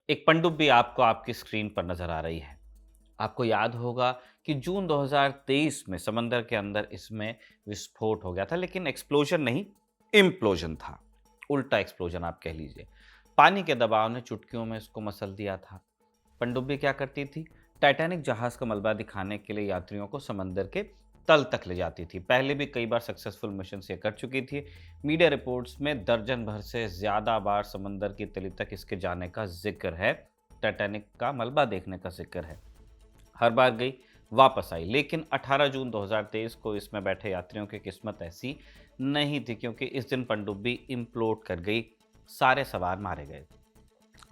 एक पनडुब्बी आपको आपकी स्क्रीन पर नजर आ रही है। आपको याद होगा कि जून 2023 में समंदर के अंदर इसमें विस्फोट हो गया था, लेकिन एक्सप्लोजन नहीं, इम्प्लोजन था। उल्टा एक्सप्लोजन आप कह लीजिए। पानी के दबाव ने चुटकियों में इसको मसल दिया था। पनडुब्बी क्या करती थी? टाइटैनिक जहाज का मलबा दिखाने के लिए यात्रियों को समंदर के तल तक ले जाती थी। पहले भी कई बार सक्सेसफुल मिशन ये कर चुकी थी। मीडिया रिपोर्ट्स में दर्जन भर से ज्यादा बार समंदर की तली तक इसके जाने का जिक्र है। टाइटैनिक का मलबा देखने का जिक्र है। हर बार गई, वापस आई, लेकिन 18 जून 2023 को इसमें बैठे यात्रियों की किस्मत ऐसी नहीं थी, क्योंकि इस दिन पनडुब्बी इम्प्लोड कर गई। सारे सवार मारे गए।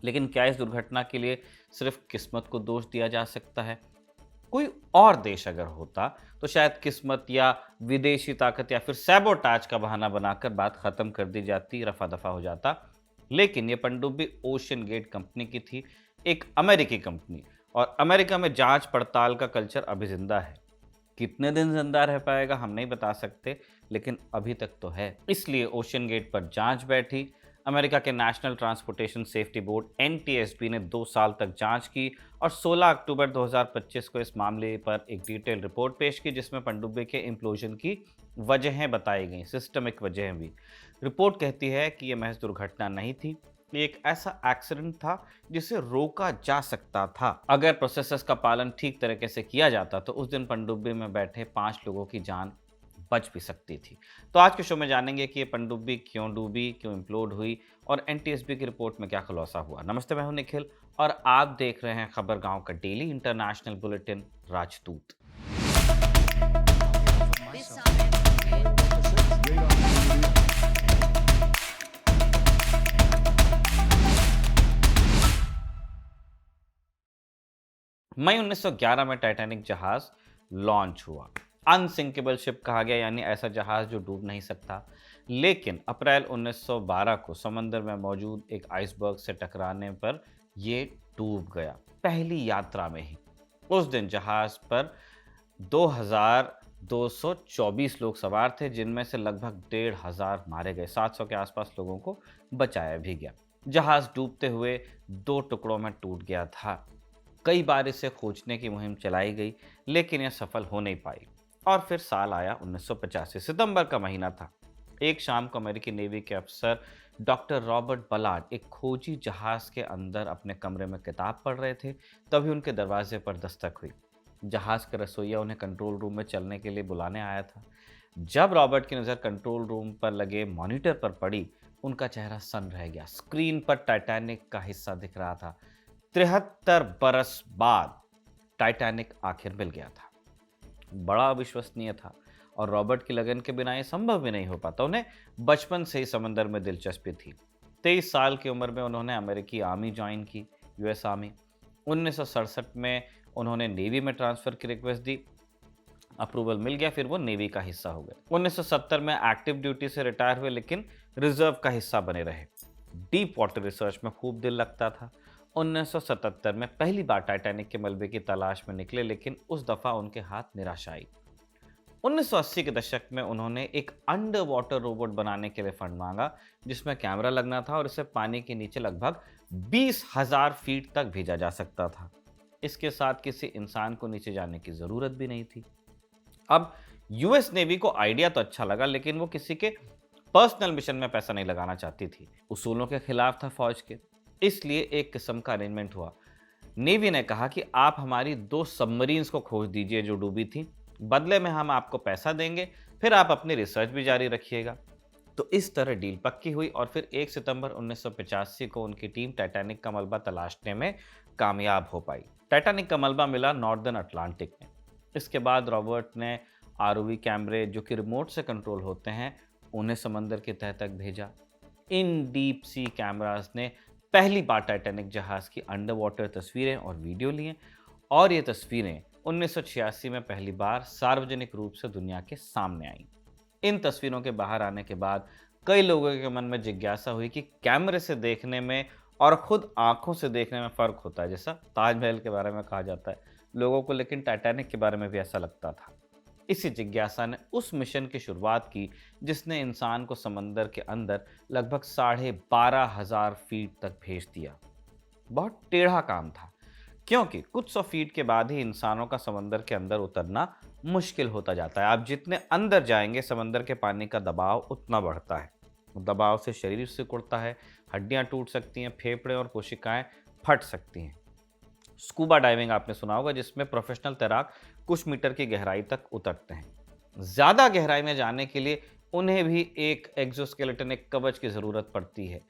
लेकिन क्या इस दुर्घटना के लिए सिर्फ किस्मत को दोष दिया जा सकता है? कोई और देश अगर होता तो शायद किस्मत या विदेशी ताकत या फिर सैबोटाज का बहाना बनाकर बात खत्म कर दी जाती, रफा दफा हो जाता। लेकिन ये पनडुब्बी ओशन गेट कंपनी की थी, एक अमेरिकी कंपनी। और अमेरिका में जांच पड़ताल का कल्चर अभी जिंदा है। कितने दिन जिंदा रह पाएगा हम नहीं बता सकते, लेकिन अभी तक तो है। इसलिए ओशन गेट पर जांच बैठी। अमेरिका के national transportation safety board NTSB ने 2 साल तक जांच की और 16 अक्टूबर 2025 को इस मामले पर एक डिटेल रिपोर्ट पेश की, जिसमें पनडुब्बी के इम्प्लोजन की वजहें बताई गई, सिस्टमिक वजहें भी। रिपोर्ट कहती है कि यह महज दुर्घटना नहीं थी, ये एक ऐसा एक्सीडेंट था जिसे रोका जा सकता था। अगर प्रोसेसर्स का पालन ठीक तरीके से किया जाता तो उस दिन पनडुब्बी में बैठे 5 लोगों की जान बच भी सकती थी। तो आज के शो में जानेंगे कि ये पनडुब्बी क्यों डूबी, क्यों इम्प्लोड हुई और एनटीएसबी की रिपोर्ट में क्या खुलासा हुआ। नमस्ते, मैं हूं निखिल और आप देख रहे हैं खबर गांव का डेली इंटरनेशनल बुलेटिन राजदूत। मई 1911 में टाइटैनिक जहाज लॉन्च हुआ। अनसिंकेबल शिप कहा गया, यानी ऐसा जहाज जो डूब नहीं सकता। लेकिन अप्रैल 1912 को समंदर में मौजूद एक आइसबर्ग से टकराने पर यह डूब गया, पहली यात्रा में ही। उस दिन जहाज पर 2224 लोग सवार थे, जिनमें से लगभग 1500 मारे गए। 700 के आसपास लोगों को बचाया भी गया। जहाज डूबते हुए 2 टुकड़ों में टूट गया था। कई बार इसे खोजने की मुहिम चलाई गई, लेकिन यह सफल हो नहीं पाई। और फिर साल आया 1985, सितंबर का महीना था। एक शाम को अमेरिकी नेवी के अफसर डॉक्टर रॉबर्ट बलार्ड एक खोजी जहाज के अंदर अपने कमरे में किताब पढ़ रहे थे। तभी उनके दरवाजे पर दस्तक हुई। जहाज का रसोइया उन्हें कंट्रोल रूम में चलने के लिए बुलाने आया था। जब रॉबर्ट की नज़र कंट्रोल रूम पर लगे मॉनिटर पर पड़ी, उनका चेहरा सन्न रह गया। स्क्रीन पर टाइटैनिक का हिस्सा दिख रहा था। 73 बरस बाद टाइटैनिक आखिर मिल गया था। बड़ा अविश्वसनीय था और रॉबर्ट की लगन के बिना यह संभव भी नहीं हो पाता। उन्हें बचपन से ही समंदर में दिलचस्पी थी। 23 साल की उम्र में उन्होंने अमेरिकी आर्मी ज्वाइन की, यूएस आर्मी। 1967 में उन्होंने नेवी में ट्रांसफर की रिक्वेस्ट दी, अप्रूवल मिल गया, फिर वो नेवी का हिस्सा हो गए। 1970 में एक्टिव ड्यूटी से रिटायर हुए, लेकिन रिजर्व का हिस्सा बने रहे। डीप वाटर रिसर्च में खूब दिल लगता था। 1977 में पहली बार टाइटैनिक के मलबे की तलाश में निकले, लेकिन उस दफा उनके हाथ निराशा आई। 1980 के दशक में उन्होंने एक अंडर वाटर रोबोट बनाने के लिए फंड मांगा, जिसमें कैमरा लगना था और इसे पानी के नीचे लगभग 20,000 फीट तक भेजा जा सकता था। इसके साथ किसी इंसान को नीचे जाने की जरूरत भी नहीं थी। अब यूएस नेवी को आइडिया तो अच्छा लगा, लेकिन वो किसी के पर्सनल मिशन में पैसा नहीं लगाना चाहती थी। उसूलों के खिलाफ था फौज के। इसलिए एक किस्म का अरेंजमेंट हुआ। नेवी ने कहा कि आप हमारी 2 सबमरीन्स को खोज दीजिए जो डूबी थी, बदले में हम आपको पैसा देंगे, फिर आप अपनी रिसर्च भी जारी रखिएगा। तो इस तरह डील पक्की हुई और फिर 1 सितंबर 1985 को उनकी टीम टाइटैनिक का मलबा तलाशने में कामयाब हो पाई। टाइटैनिक का मलबा मिला नॉर्दर्न अटलांटिक में। इसके बाद रॉबर्ट ने आरओवी कैमरे, जो कि रिमोट से कंट्रोल होते हैं, उन्हें समंदर की तह तक भेजा। इन डीप सी कैमरास ने पहली बार टाइटैनिक जहाज की अंडर वाटर तस्वीरें और वीडियो लिए और ये तस्वीरें 1986 में पहली बार सार्वजनिक रूप से दुनिया के सामने आईं। इन तस्वीरों के बाहर आने के बाद कई लोगों के मन में जिज्ञासा हुई कि कैमरे से देखने में और खुद आंखों से देखने में फर्क होता है। जैसा ताजमहल के बारे में कहा जाता है लोगों को, लेकिन टाइटैनिक के बारे में भी ऐसा लगता था। इसी जिज्ञासा ने उस मिशन की शुरुआत की जिसने इंसान को समंदर के अंदर लगभग 12,500 फीट तक भेज दिया। बहुत टेढ़ा काम था, क्योंकि कुछ सौ फीट के बाद ही इंसानों का समंदर के अंदर उतरना मुश्किल होता जाता है। आप जितने अंदर जाएंगे समंदर के पानी का दबाव उतना बढ़ता है। दबाव से शरीर सिकुड़ता है, हड्डियां टूट सकती हैं, फेफड़े और कोशिकाएं फट सकती हैं। स्कूबा डाइविंग आपने सुना होगा, जिसमें प्रोफेशनल तैराक कुछ मीटर की गहराई तक उतरते हैं। ज्यादा गहराई में जाने के लिए उन्हें भी एक एक्सोस्केलेटन, एक कवच की जरूरत पड़ती है।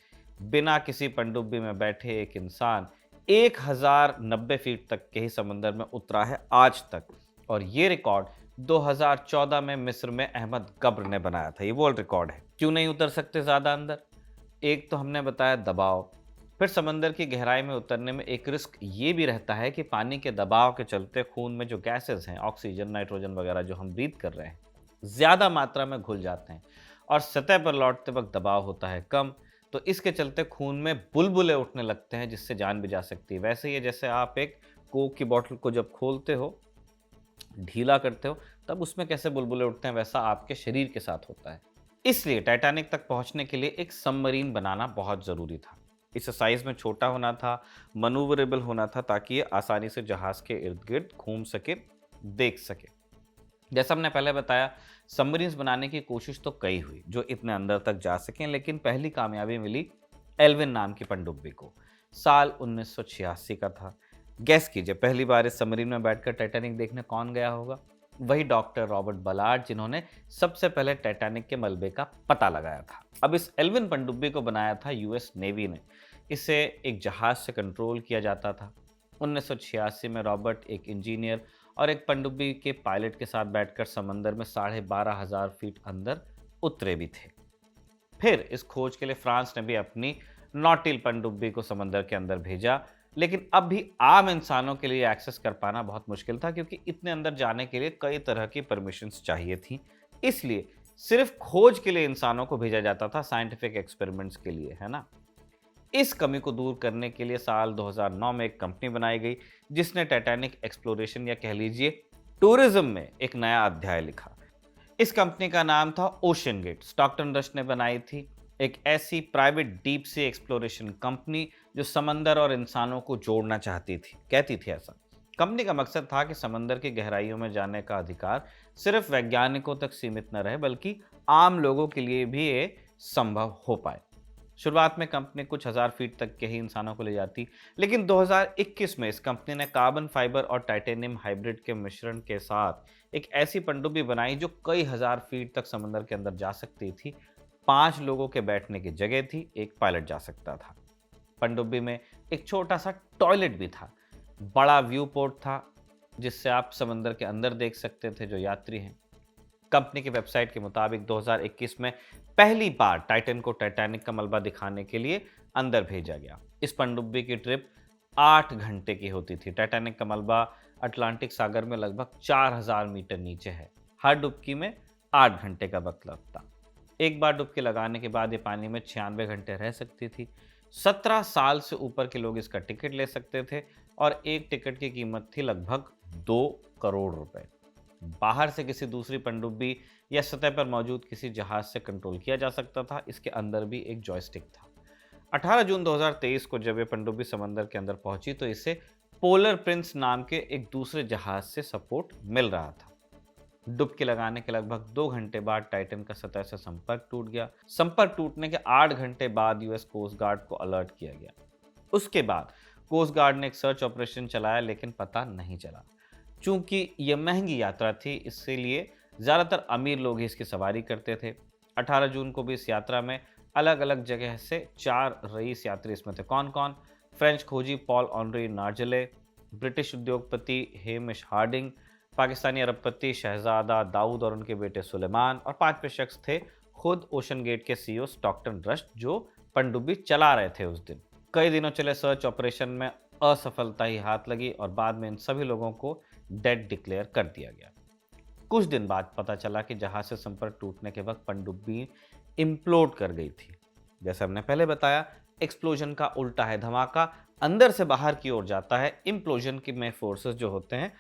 बिना किसी पनडुब्बी में बैठे एक इंसान 1090 फीट तक के ही समंदर में उतरा है आज तक, और ये रिकॉर्ड 2014 में मिस्र में अहमद गब्र ने बनाया था। ये वर्ल्ड रिकॉर्ड है। क्यों नहीं उतर सकते ज्यादा अंदर? एक तो हमने बताया दबाव, फिर समंदर की गहराई में उतरने में एक रिस्क ये भी रहता है कि पानी के दबाव के चलते खून में जो गैसेस हैं, ऑक्सीजन, नाइट्रोजन वगैरह जो हम ब्रीथ कर रहे हैं, ज्यादा मात्रा में घुल जाते हैं और सतह पर लौटते वक्त दबाव होता है कम, तो इसके चलते खून में बुलबुले उठने लगते हैं, जिससे जान भी जा सकती है। वैसे ही जैसे आप एक कोक की बोतल को जब खोलते हो, ढीला करते हो, तब उसमें कैसे बुलबुले उठते हैं, वैसा आपके शरीर के साथ होता है। इसलिए टाइटैनिक तक पहुंचने के लिए एक सबमरीन बनाना बहुत जरूरी था। इसे साइज में छोटा होना था, मनूवरेबल होना था, ताकि ये आसानी से जहाज के इर्द गिर्द घूम सके, देख सके। जैसा हमने पहले बताया, सबमरीन्स बनाने की कोशिश तो कई हुई जो इतने अंदर तक जा सकें, लेकिन पहली कामयाबी मिली एल्विन नाम की पनडुब्बी को। साल 1986 का था। गैस कीजिए, पहली बार इस सबमरीन में बैठकर टाइटैनिक देखने कौन गया होगा? वही डॉक्टर रॉबर्ट बलार्ड, जिन्होंने सबसे पहले टाइटैनिक के मलबे का पता लगाया था। अब इस एल्विन पनडुब्बी को बनाया था यूएस नेवी ने। इसे एक जहाज से कंट्रोल किया जाता था। 1986 में रॉबर्ट एक इंजीनियर और एक पनडुब्बी के पायलट के साथ बैठकर समंदर में 12,500 फीट अंदर उतरे भी थे। फिर इस खोज के लिए फ्रांस ने भी अपनी नॉटिल पनडुब्बी को समंदर के अंदर भेजा, लेकिन अब भी आम इंसानों के लिए एक्सेस कर पाना बहुत मुश्किल था, क्योंकि इतने अंदर जाने के लिए कई तरह की परमिशंस चाहिए थी। इसलिए सिर्फ खोज के लिए इंसानों को भेजा जाता था, साइंटिफिक एक्सपेरिमेंट्स के लिए, है ना। इस कमी को दूर करने के लिए साल 2009 में एक कंपनी बनाई गई, जिसने टाइटैनिक एक्सप्लोरेशन या कह लीजिए टूरिज्म में एक नया अध्याय लिखा। इस कंपनी का नाम था ओशन गेट। स्टॉकटन रश ने बनाई थी, एक ऐसी private deep sea exploration company जो समंदर और इंसानों को जोड़ना चाहती थी, कहती थी ऐसा। कंपनी का मकसद था कि समंदर की गहराइयों में जाने का अधिकार सिर्फ वैज्ञानिकों तक सीमित न रहे, बल्कि आम लोगों के लिए भी ये संभव हो पाए। शुरुआत में कंपनी कुछ हजार फीट तक के ही इंसानों को ले जाती, लेकिन 2021 में इस कंपनी ने कार्बन फाइबर और टाइटेनियम हाइब्रिड के मिश्रण के साथ एक ऐसी पनडुब्बी बनाई जो कई हजार फीट तक समंदर के अंदर जा सकती थी। 5 लोगों के बैठने की जगह थी, एक पायलट जा सकता था। पनडुब्बी में एक छोटा सा टॉयलेट भी था, बड़ा व्यू पोर्ट था, जिससे आप समंदर के अंदर देख सकते थे जो यात्री हैं। कंपनी की वेबसाइट के मुताबिक 2021 में पहली बार टाइटन को टाइटैनिक का मलबा दिखाने के लिए अंदर भेजा गया। इस पनडुब्बी की ट्रिप 8 घंटे की होती थी। टाइटैनिक का मलबा अटलांटिक सागर में लगभग 4000 मीटर नीचे है। हर डुबकी में 8 घंटे का वक्त लगता। एक बार डुबकी लगाने के बाद ये पानी में 96 घंटे रह सकती थी। 17 साल से ऊपर के लोग इसका टिकट ले सकते थे और एक टिकट की कीमत थी लगभग 2 करोड़ रुपए। बाहर से किसी दूसरी पनडुब्बी या सतह पर मौजूद किसी जहाज से कंट्रोल किया जा सकता था। इसके अंदर भी एक जॉयस्टिक था। 18 जून 2023 को जब ये पनडुब्बी समंदर के अंदर पहुंची, तो इसे पोलर प्रिंस नाम के एक दूसरे जहाज से सपोर्ट मिल रहा था। डुबकी लगाने के लगभग 2 घंटे बाद टाइटन का सतह से संपर्क टूट गया। संपर्क टूटने के 8 घंटे बाद यूएस कोस्ट गार्ड को अलर्ट किया गया। उसके बाद कोस्ट गार्ड ने एक सर्च ऑपरेशन चलाया, लेकिन पता नहीं चला। चूंकि यह महंगी यात्रा थी, इसलिए ज्यादातर अमीर लोग ही इसकी सवारी करते थे। 18 जून को भी इस यात्रा में अलग अलग जगह से 4 रईस यात्री इसमें थे। कौन कौन? फ्रेंच खोजी पॉल ऑनरी नार्जले, ब्रिटिश उद्योगपति हेमिश हार्डिंग, पाकिस्तानी अरबपति शहजादा दाऊद और उनके बेटे सुलेमान, और 5वें शख्स थे खुद ओशन गेट के सीईओ स्टॉकटन रश, जो पनडुब्बी चला रहे थे उस दिन। कई दिनों चले सर्च ऑपरेशन में असफलता ही हाथ लगी और बाद में इन सभी लोगों को डेड डिक्लेयर कर दिया गया। कुछ दिन बाद पता चला कि जहाज से संपर्क टूटने के वक्त पनडुब्बी इम्प्लोड कर गई थी। जैसे हमने पहले बताया, एक्सप्लोजन का उल्टा है, धमाका अंदर से बाहर की ओर जाता है। इम्प्लोजन के में फोर्सेस जो होते हैं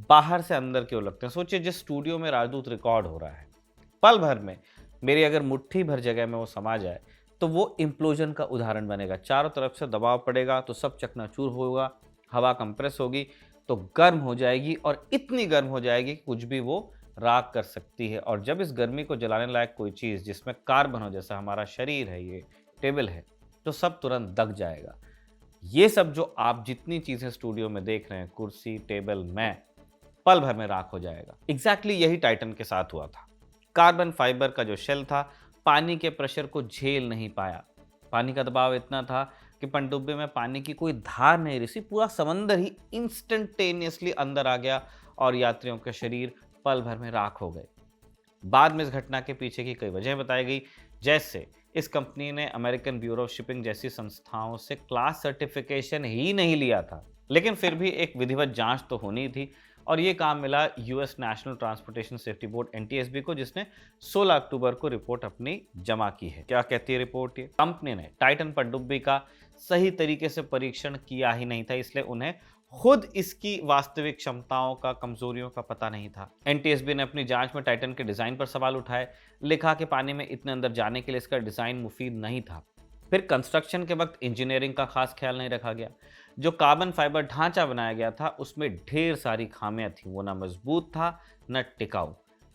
बाहर से अंदर की ओर लगते हैं। सोचिए, जिस स्टूडियो में राजदूत रिकॉर्ड हो रहा है, पल भर में मेरी अगर मुट्ठी भर जगह में वो समा जाए, तो वो इम्प्लोजन का उदाहरण बनेगा। चारों तरफ से दबाव पड़ेगा तो सब चकनाचूर होगा, हवा कंप्रेस होगी तो गर्म हो जाएगी और इतनी गर्म हो जाएगी कि कुछ भी वो राख कर सकती है। और जब इस गर्मी को जलाने लायक कोई चीज़ जिसमें कार्बन हो, जैसा हमारा शरीर है, ये टेबल है, तो सब तुरंत दग जाएगा। ये सब जो आप जितनी चीज़ें स्टूडियो में देख रहे हैं, कुर्सी, टेबल, मैं, पल भर में राख हो जाएगा। एग्जैक्टली यही टाइटन के साथ हुआ था। कार्बन फाइबर का जो शेल था, पानी के प्रेशर को झेल नहीं पाया। पानी का दबाव इतना था कि पनडुब्बी में पानी की कोई धार नहीं रिसी, पूरा समंदर ही इंस्टेंटेनियसली अंदर आ गया और यात्रियों के शरीर पल भर में राख हो गए। बाद में इस घटना के पीछे की कई वजह बताई गई, जैसे इस कंपनी ने अमेरिकन ब्यूरो ऑफ शिपिंग जैसी संस्थाओं से क्लास सर्टिफिकेशन ही नहीं लिया था, लेकिन फिर भी एक विधिवत जांच तो होनी थी और ये काम मिला US national transportation safety board NTSB को, जिसने 16 अक्टूबर को रिपोर्ट अपनी जमा की है। क्या कहती है रिपोर्ट? ये कंपनी ने टाइटन पनडुब्बी का सही तरीके से परीक्षण किया ही नहीं था, इसलिए उन्हें खुद इसकी वास्तविक क्षमताओं का, कमजोरियों का पता नहीं था। एनटीएसबी ने अपनी जांच में टाइटन के डिजाइन पर सवाल उठाए, लिखा कि पानी में इतने अंदर जाने के लिए इसका डिजाइन मुफीद नहीं था। फिर कंस्ट्रक्शन के वक्त इंजीनियरिंग का खास ख्याल नहीं रखा गया। जो कार्बन फाइबर ढांचा बनाया गया था उसमें ढेर सारी खामियां थी, वो ना मजबूत था न टिकाऊ।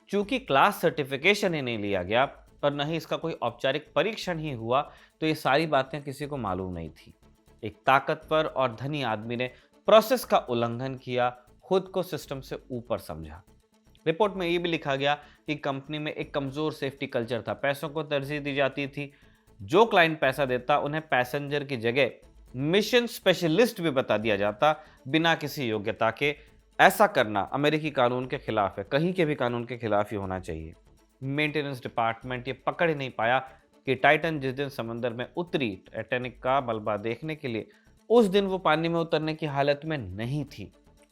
चूंकि क्लास सर्टिफिकेशन ही नहीं लिया गया और न ही इसका कोई औपचारिक परीक्षण ही हुआ, तो ये सारी बातें किसी को मालूम नहीं थी। एक ताकतवर और धनी आदमी ने प्रोसेस का उल्लंघन किया, खुद को सिस्टम से ऊपर समझा। रिपोर्ट में ये भी लिखा गया कि कंपनी में एक कमजोर सेफ्टी कल्चर था, पैसों को तरजीह दी जाती थी। जो क्लाइंट पैसा देता उन्हें पैसेंजर की जगह मिशन स्पेशलिस्ट भी बता दिया जाता, बिना किसी योग्यता के। ऐसा करना अमेरिकी कानून के खिलाफ है, कहीं के भी कानून के खिलाफ ही होना चाहिए। मेंटेनेंस डिपार्टमेंट ये पकड़ ही नहीं पाया कि टाइटन जिस दिन समंदर में उतरी टाइटैनिक का मलबा देखने के लिए, उस दिन वो पानी में उतरने की हालत में नहीं थी।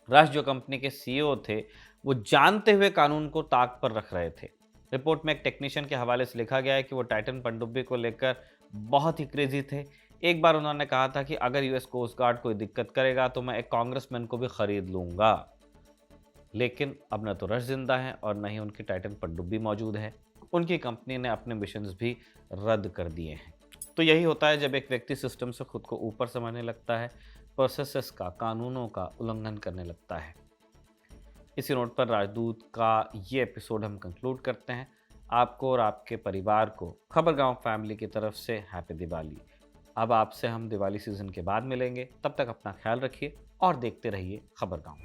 रश जो कंपनी के सीईओ थे, वो जानते हुए कानून को ताक पर रख रहे थे। रिपोर्ट में एक टेक्नीशियन के हवाले से लिखा गया है कि वो टाइटन पनडुब्बी को लेकर बहुत ही क्रेजी थे। एक बार उन्होंने कहा था कि अगर यूएस कोस्ट गार्ड कोई दिक्कत करेगा तो मैं एक कांग्रेसमैन को भी खरीद लूंगा। लेकिन अब न तो रश जिंदा है और न ही उनकी टाइटन पनडुब्बी मौजूद है। उनकी कंपनी ने अपने मिशंस भी रद्द कर दिए हैं। तो यही होता है जब एक व्यक्ति सिस्टम से खुद को ऊपर समझने लगता है, प्रोसेसेस का, कानूनों का उल्लंघन करने लगता है। इसी नोट पर राजदूत का ये एपिसोड हम कंक्लूड करते हैं। आपको और आपके परिवार को खबरगांव फैमिली की तरफ से हैप्पी दिवाली। अब आपसे हम दिवाली सीजन के बाद मिलेंगे, तब तक अपना ख्याल रखिए और देखते रहिए खबरगांव।